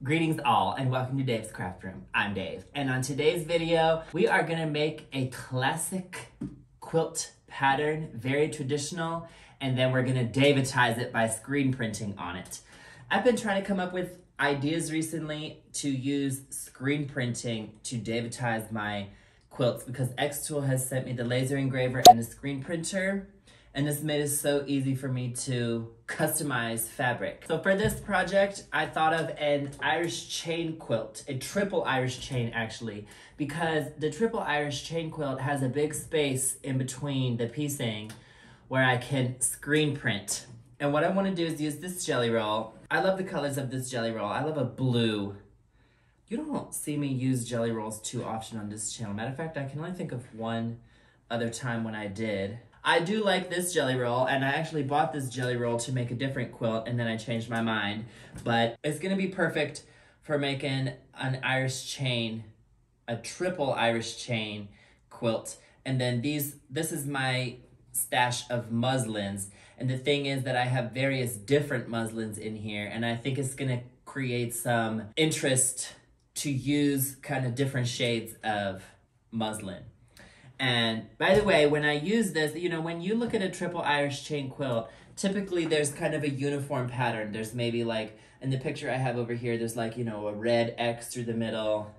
Greetings all and welcome to Dave's Craft Room. I'm Dave, and on today's video we are gonna make a classic quilt pattern, very traditional, and then we're gonna Davetize it by screen printing on it. I've been trying to come up with ideas recently to use screen printing to Davetize my quilts because xTool has sent me the laser engraver and the screen printer, and this made it so easy for me to customize fabric. So for this project, I thought of an Irish chain quilt, a triple Irish chain actually, because the triple Irish chain quilt has a big space in between the piecing where I can screen print. And what I want to do is use this jelly roll. I love the colors of this jelly roll. I love a blue. You don't see me use jelly rolls too often on this channel. Matter of fact, I can only think of one other time when I did. I do like this jelly roll, and I actually bought this jelly roll to make a different quilt, and then I changed my mind. But it's gonna be perfect for making an Irish chain, a triple Irish chain quilt. And then this is my stash of muslins. And the thing is that I have various different muslins in here, and I think it's gonna create some interest to use kind of different shades of muslin. And by the way, when I use this, you know, when you look at a triple Irish chain quilt, typically there's kind of a uniform pattern. There's maybe like, in the picture I have over here, there's like, you know, a red X through the middle,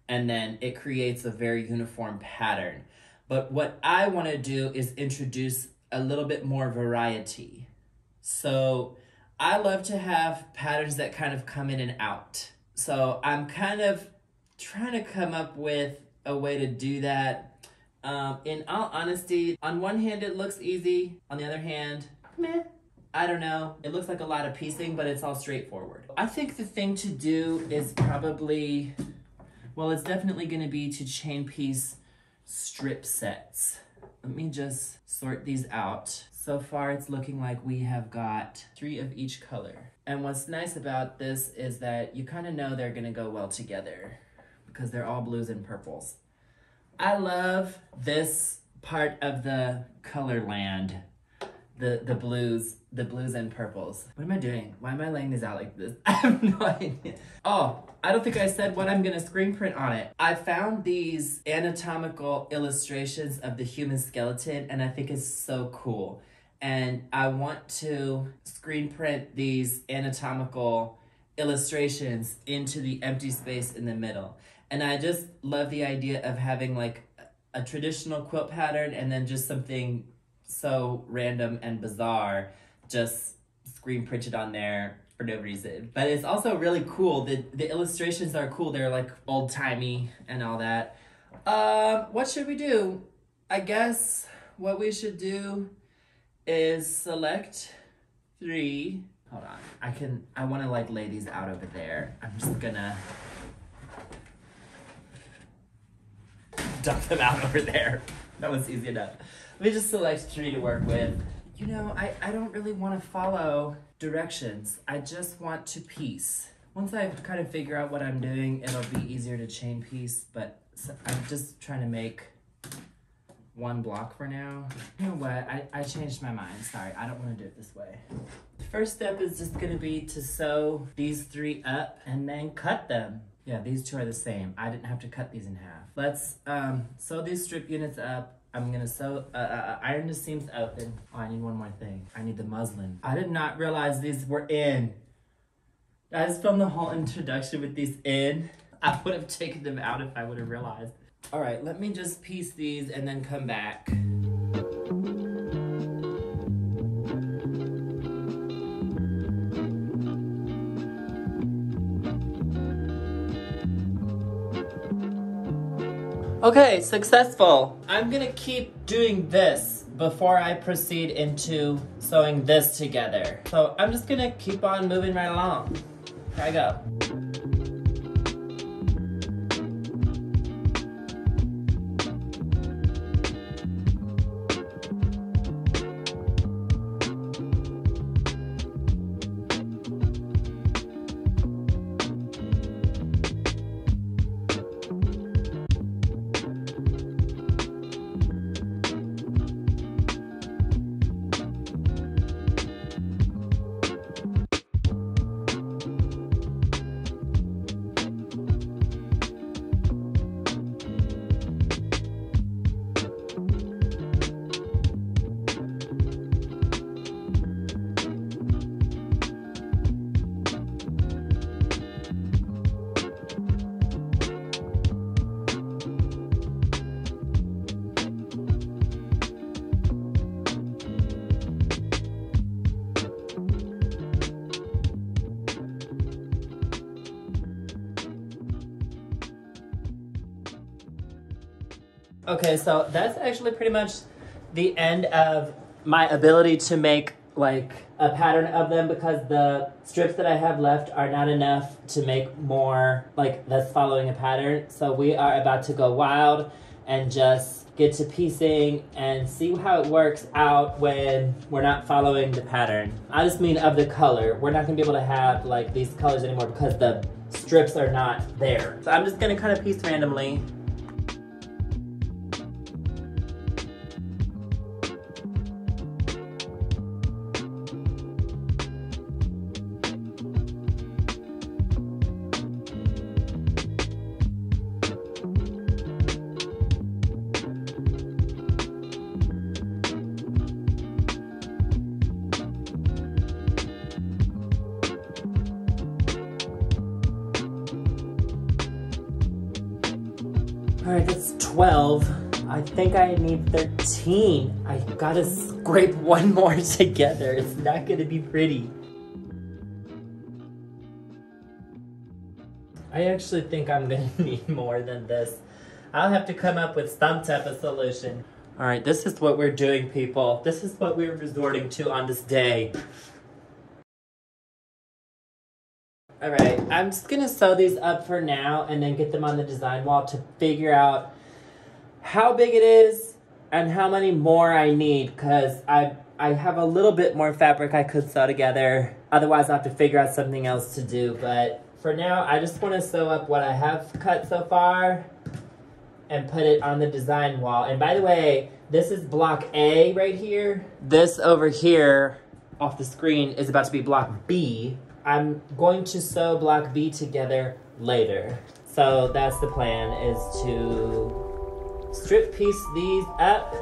and then it creates a very uniform pattern. But what I want to do is introduce a little bit more variety. So I love to have patterns that kind of come in and out. So I'm kind of trying to come up with a way to do that. In all honesty, on one hand it looks easy, on the other hand, meh. I don't know. It looks like a lot of piecing, but it's all straightforward. I think the thing to do is probably, well, it's definitely going to be to chain piece strip sets. Let me just sort these out. So far it's looking like we have got 3 of each color. And what's nice about this is that you kind of know they're going to go well together because they're all blues and purples. I love this part of the color land, the blues and purples. What am I doing? Why am I laying these out like this? I have no idea. Oh, I don't think I said what I'm gonna screen print on it. I found these anatomical illustrations of the human skeleton, and I think it's so cool. And I want to screen print these anatomical illustrations into the empty space in the middle. And I just love the idea of having like a traditional quilt pattern and then just something so random and bizarre just screen printed on there for no reason. But it's also really cool. The illustrations are cool. They're like old-timey and all that. What should we do? I guess what we should do is select 3. Hold on. I want to like lay these out over there. I'm just gonna dump them out over there. That was easy enough. Let me just select 3 to work with. You know, I don't really want to follow directions. I just want to piece. Once I kind of figure out what I'm doing, it'll be easier to chain piece, but I'm just trying to make 1 block for now. You know what? I changed my mind. Sorry, I don't want to do it this way. The first step is just going to be to sew these 3 up and then cut them. Yeah, these 2 are the same. I didn't have to cut these in half. Let's sew these strip units up. I'm gonna sew, iron the seams open. Oh, I need one more thing. I need the muslin. I did not realize these were in. I just filmed the whole introduction with these in. I would have taken them out if I would have realized. All right, let me just piece these and then come back. Okay, successful. I'm gonna keep doing this before I proceed into sewing this together. So I'm just gonna keep on moving right along. Here I go. Okay, so that's actually pretty much the end of my ability to make like a pattern of them, because the strips that I have left are not enough to make more like that's following a pattern. So we are about to go wild and just get to piecing and see how it works out when we're not following the pattern. I just mean of the color. We're not gonna be able to have like these colors anymore because the strips are not there. So I'm just gonna kind of piece randomly. All right, that's 12. I think I need 13. I gotta scrape one more together. It's not gonna be pretty. I actually think I'm gonna need more than this. I'll have to come up with some type of solution. All right, this is what we're doing, people. This is what we're resorting to on this day. All right, I'm just gonna sew these up for now and then get them on the design wall to figure out how big it is and how many more I need, because I have a little bit more fabric I could sew together. Otherwise, I'll have to figure out something else to do. But for now, I just want to sew up what I have cut so far and put it on the design wall. And by the way, this is block A right here. This over here off the screen is about to be block B. I'm going to sew block B together later. So that's the plan, is to strip piece these up.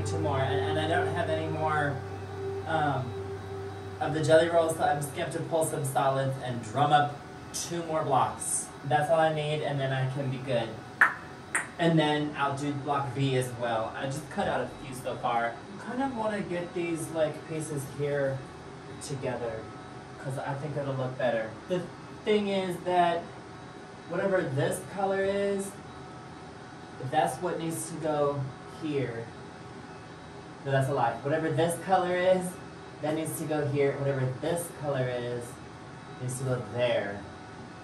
Two more, and I don't have any more of the jelly rolls, so I'm just going to have to pull some solids and drum up 2 more blocks. That's all I need, and then I can be good. And then I'll do block B as well. I just cut out a few so far. I kind of want to get these like pieces here together, because I think it'll look better. The thing is that whatever this color is, if that's what needs to go here, no, that's a lie. Whatever this color is, that needs to go here. Whatever this color is, needs to go there.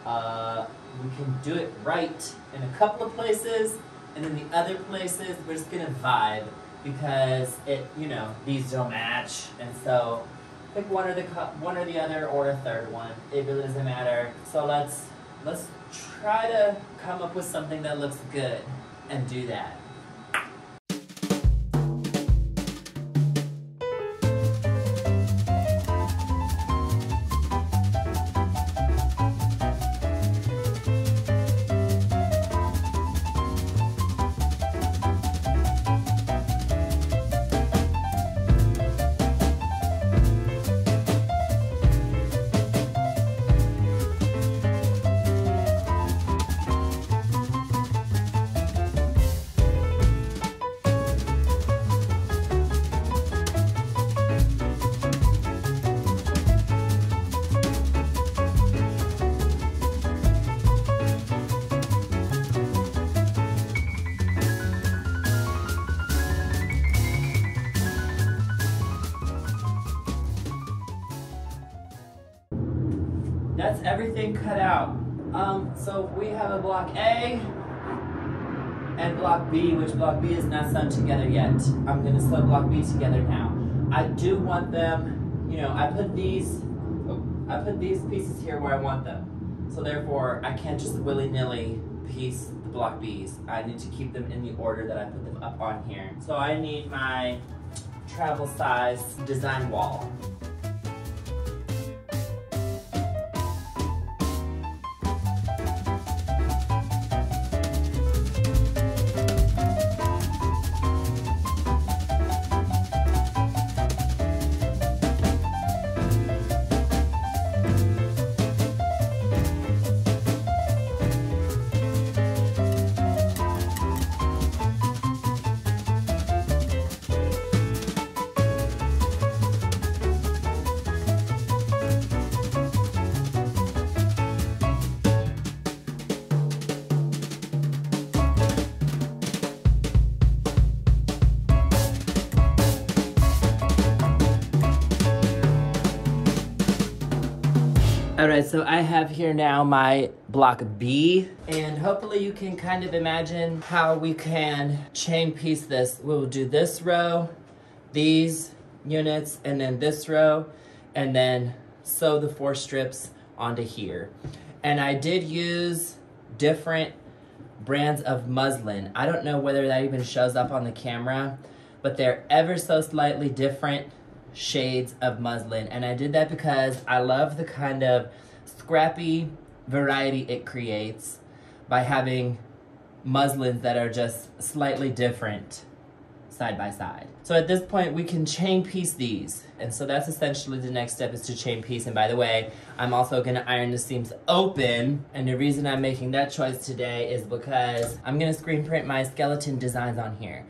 We can do it right in a couple of places, and in the other places, we're just gonna vibe because these don't match, and so pick one or the other, or a third one. It really doesn't matter. So let's try to come up with something that looks good and do that. That's everything cut out. So we have a block A and block B, which block B is not sewn together yet. I'm gonna sew block B together now. I do want them, I put these pieces here where I want them. So therefore, I can't just willy-nilly piece the block Bs. I need to keep them in the order that I put them up on here. So I need my travel size design wall. Alright, so I have here now my block B, and hopefully you can kind of imagine how we can chain piece this. We'll do this row, these units, and then this row, and then sew the 4 strips onto here. And I did use different brands of muslin. I don't know whether that even shows up on the camera, but they're ever so slightly different shades of muslin, and I did that because I love the kind of scrappy variety it creates by having muslins that are just slightly different side by side. So at this point we can chain piece these, and so that's essentially the next step, is to chain piece. And by the way, I'm also going to iron the seams open, and the reason I'm making that choice today is because I'm going to screen print my skeleton designs on here.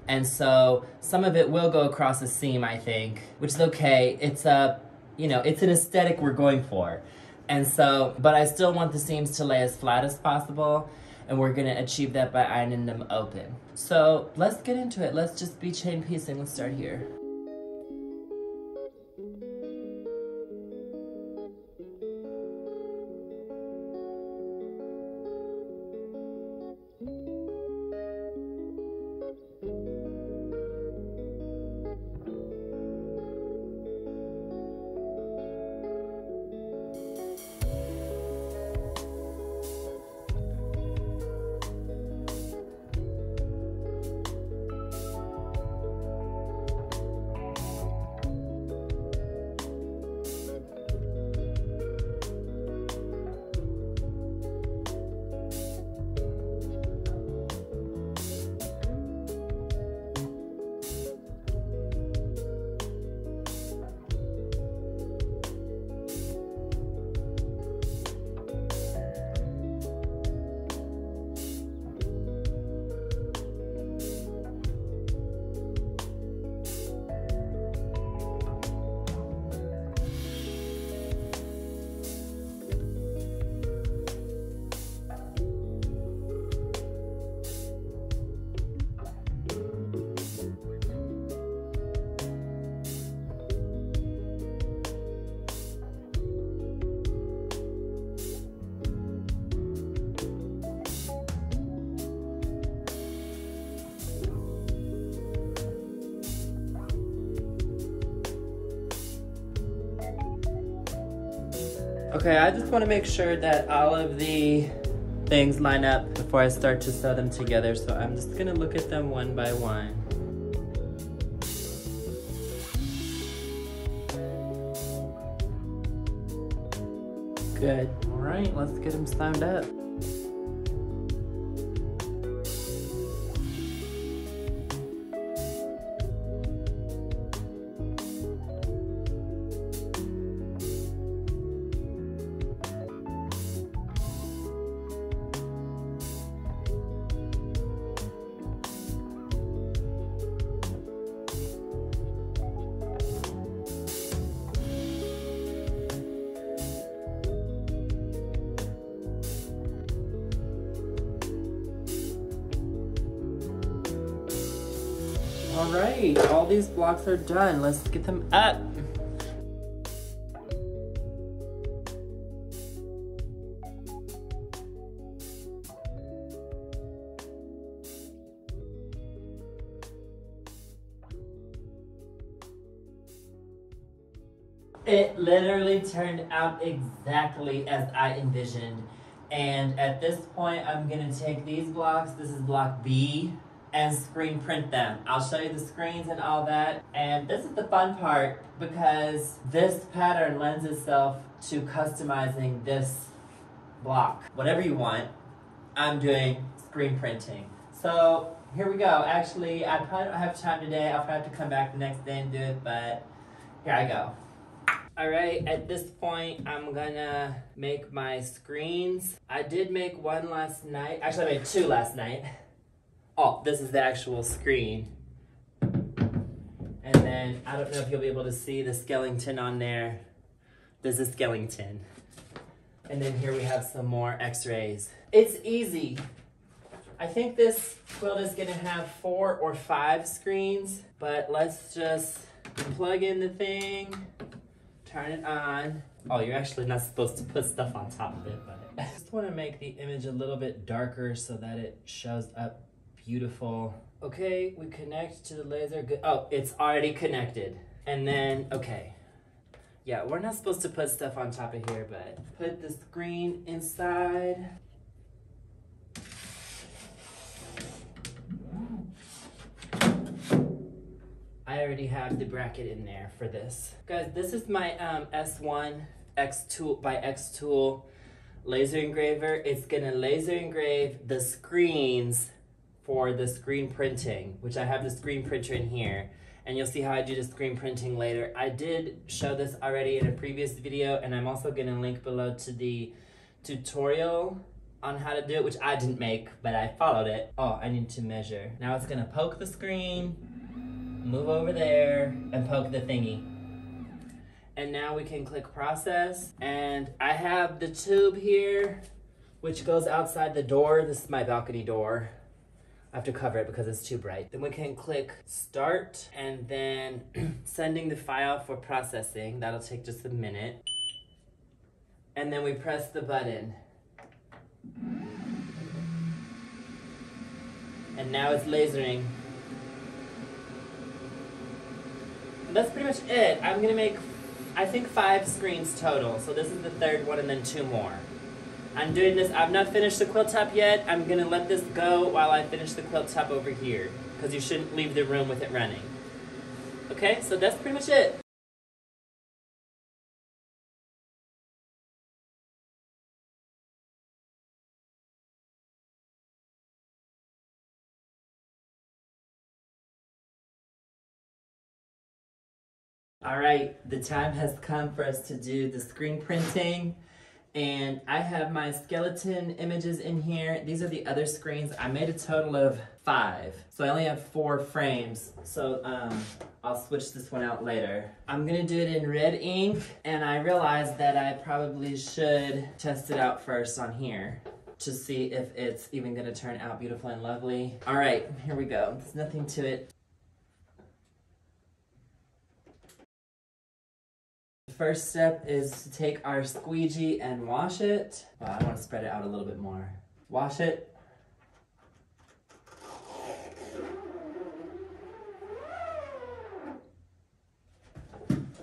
And so some of it will go across the seam, I think, which is okay. It's it's an aesthetic we're going for. And so, but I still want the seams to lay as flat as possible, and we're gonna achieve that by ironing them open. So let's get into it. Let's just be chain piecing. Let's start here. Okay, I just want to make sure that all of the things line up before I start to sew them together, so I'm just gonna look at them one by one. Good. All right, let's get them sewn up. All right, all these blocks are done. Let's get them up. It literally turned out exactly as I envisioned. And at this point, I'm gonna take these blocks, this is block B, and screen print them. I'll show you the screens and all that. And this is the fun part because this pattern lends itself to customizing this block. Whatever you want, I'm doing screen printing. So here we go. Actually, I probably don't have time today. I'll probably have to come back the next day and do it, but here I go. All right, at this point, I'm gonna make my screens. I did make one last night. Actually, I made two last night. Oh, this is the actual screen. And then, I don't know if you'll be able to see the skeleton on there. There's a skeleton. And then here we have some more x-rays. It's easy. I think this quilt is gonna have 4 or 5 screens, but let's just plug in the thing, turn it on. Oh, you're actually not supposed to put stuff on top of it, but I just wanna make the image a little bit darker so that it shows up beautiful. Okay, we connect to the laser. Good. Oh, it's already connected. And then, okay. Yeah, we're not supposed to put stuff on top of here, but put the screen inside. I already have the bracket in there for this. Guys, this is my S1 xTool by xTool laser engraver. It's gonna laser engrave the screens for the screen printing, which I have the screen printer in here. And you'll see how I do the screen printing later. I did show this already in a previous video, and I'm also gonna link below to the tutorial on how to do it, which I didn't make, but I followed it. Oh, I need to measure. Now it's gonna poke the screen, move over there, and poke the thingy. And now we can click process. And I have the tube here, which goes outside the door. This is my balcony door. I have to cover it because it's too bright. Then we can click start and then sending the file for processing. That'll take just a minute. And then we press the button. And now it's lasering. And that's pretty much it. I'm gonna make, I think 5 screens total. So this is the 3rd one and then 2 more. I'm doing this, I've not finished the quilt top yet. I'm gonna let this go while I finish the quilt top over here, because you shouldn't leave the room with it running. Okay, so that's pretty much it. All right, the time has come for us to do the screen printing. And I have my skeleton images in here. These are the other screens. I made a total of 5. So I only have 4 frames. So I'll switch this one out later. I'm gonna do it in red ink, and I realized that I probably should test it out first on here to see if it's even gonna turn out beautiful and lovely. All right, here we go. There's nothing to it. First step is to take our squeegee and wash it. Well, I want to spread it out a little bit more. Wash it.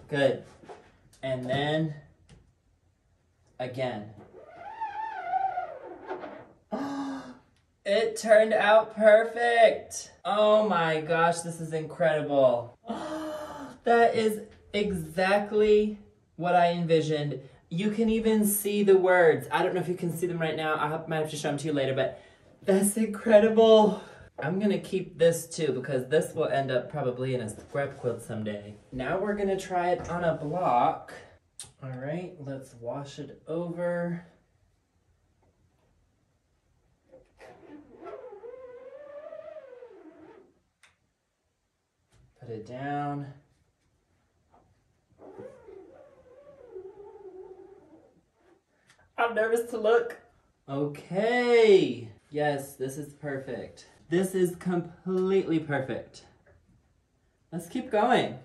Good. And then Again. It turned out perfect. Oh my gosh, this is incredible. That is exactly what I envisioned. You can even see the words. I don't know if you can see them right now. I might have to show them to you later, but that's incredible. I'm gonna keep this too because this will end up probably in a scrap quilt someday. Now we're gonna try it on a block. All right, let's wash it over. Put it down. I'm nervous to look. Okay. Yes, this is perfect. This is completely perfect. Let's keep going.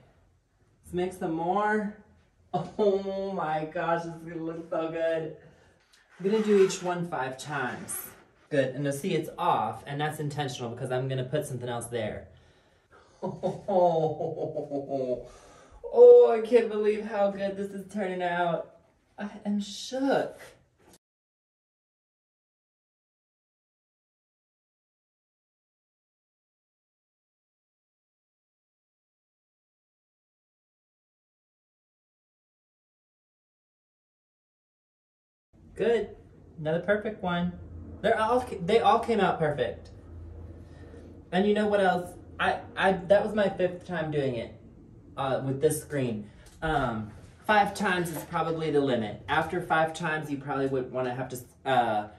Let's make some more. Oh my gosh, this is gonna look so good. I'm gonna do each one 5 times. Good, and you'll see it's off, and that's intentional because I'm gonna put something else there. Oh, I can't believe how good this is turning out. I am shook. Good, another perfect one. They all came out perfect. And you know what else? That was my 5th time doing it with this screen. 5 times is probably the limit. After 5 times, you probably would want to have to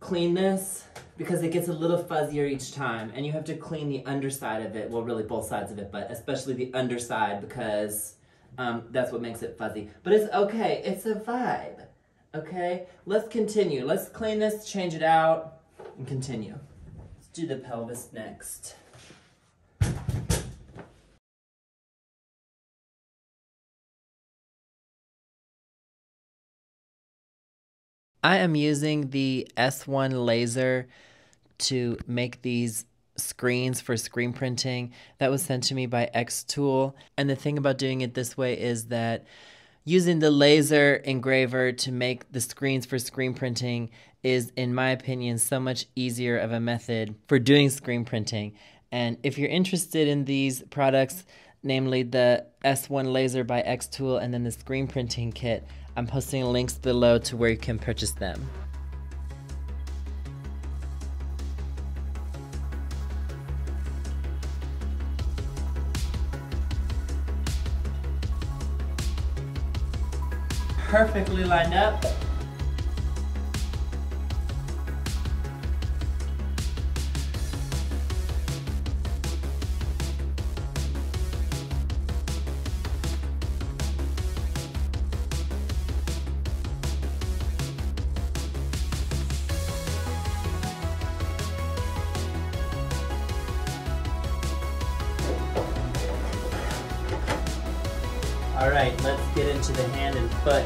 clean this because it gets a little fuzzier each time, and you have to clean the underside of it. Well, really both sides of it, but especially the underside because that's what makes it fuzzy. But it's okay. It's a vibe. Okay, let's continue. Let's clean this, change it out, and continue. Let's do the pelvis next. I am using the S1 laser to make these screens for screen printing. That was sent to me by xTool. And the thing about doing it this way is that using the laser engraver to make the screens for screen printing is, in my opinion, so much easier of a method for doing screen printing. And if you're interested in these products, namely the S1 laser by xTool and then the screen printing kit, I'm posting links below to where you can purchase them. Perfectly lined up. All right, let's get into the hand and foot.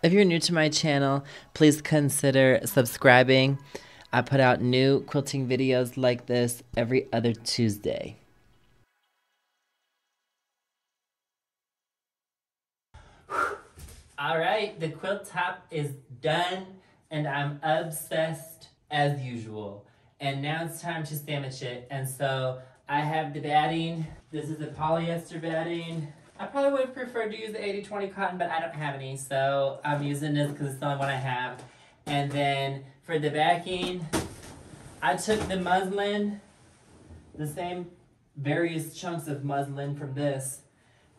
If you're new to my channel, please consider subscribing. I put out new quilting videos like this every other Tuesday. Alright, the quilt top is done and I'm obsessed as usual. And now it's time to sandwich it. And so I have the batting. This is a polyester batting. I probably would have preferred to use the 80-20 cotton, but I don't have any, so I'm using this because it's the only one I have. And then for the backing, I took the muslin, the same various chunks of muslin from this,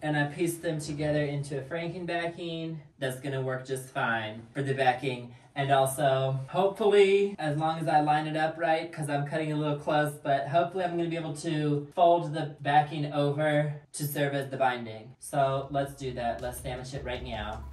and I pieced them together into a franking backing that's gonna work just fine for the backing. And also, hopefully, as long as I line it up right, because I'm cutting a little close, but hopefully I'm gonna be able to fold the backing over to serve as the binding. So let's do that. Let's sandwich it right now.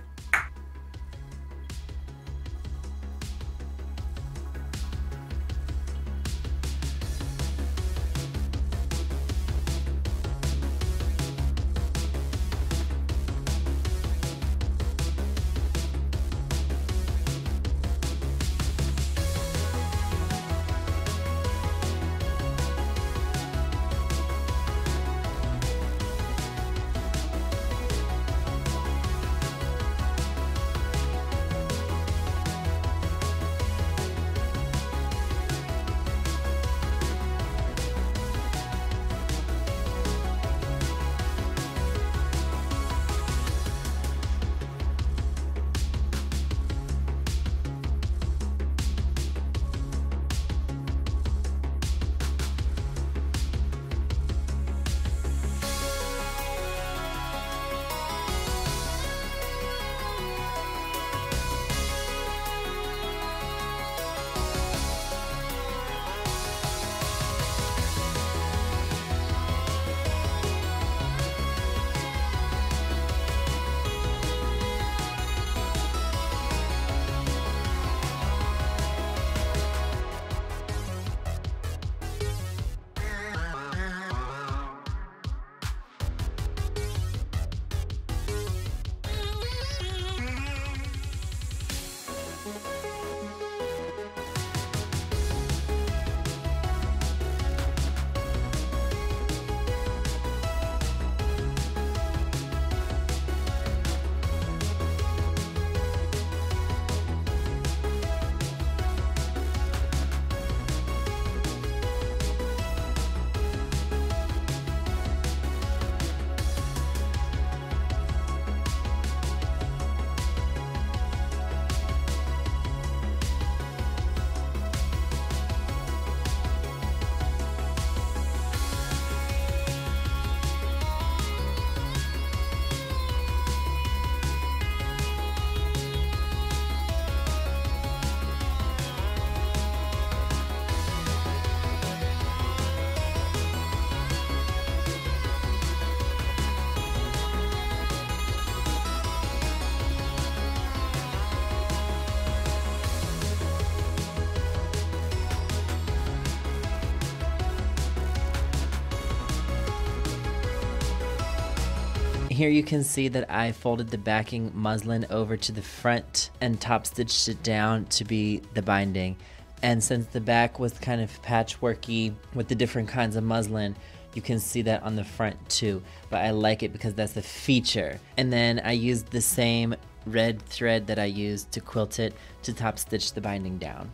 Here you can see that I folded the backing muslin over to the front and top stitched it down to be the binding. And since the back was kind of patchworky with the different kinds of muslin, you can see that on the front too. But I like it because that's a feature. And then I used the same red thread that I used to quilt it to top stitch the binding down.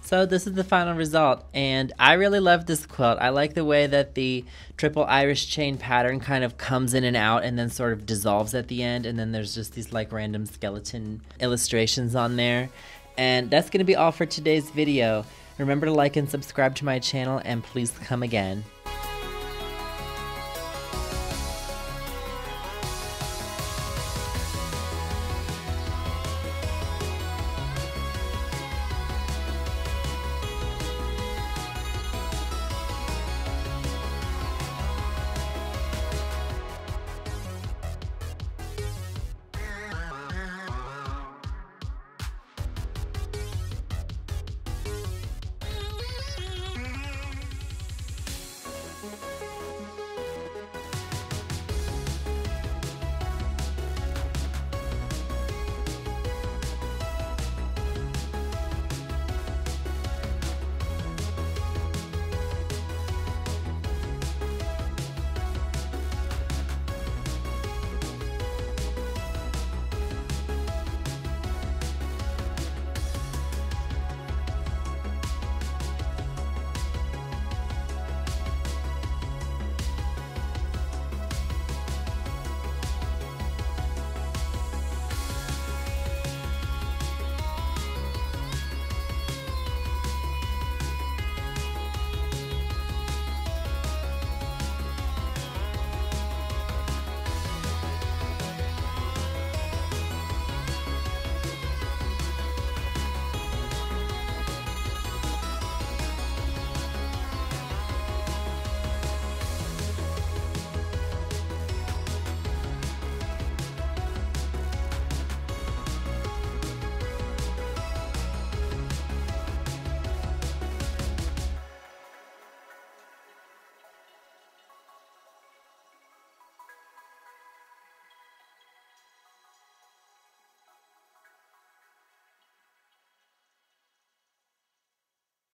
So this is the final result, and I really love this quilt. I like the way that the triple Irish chain pattern kind of comes in and out and then sort of dissolves at the end, and then there's just these like random skeleton illustrations on there. And that's going to be all for today's video. Remember to like and subscribe to my channel, and please come again.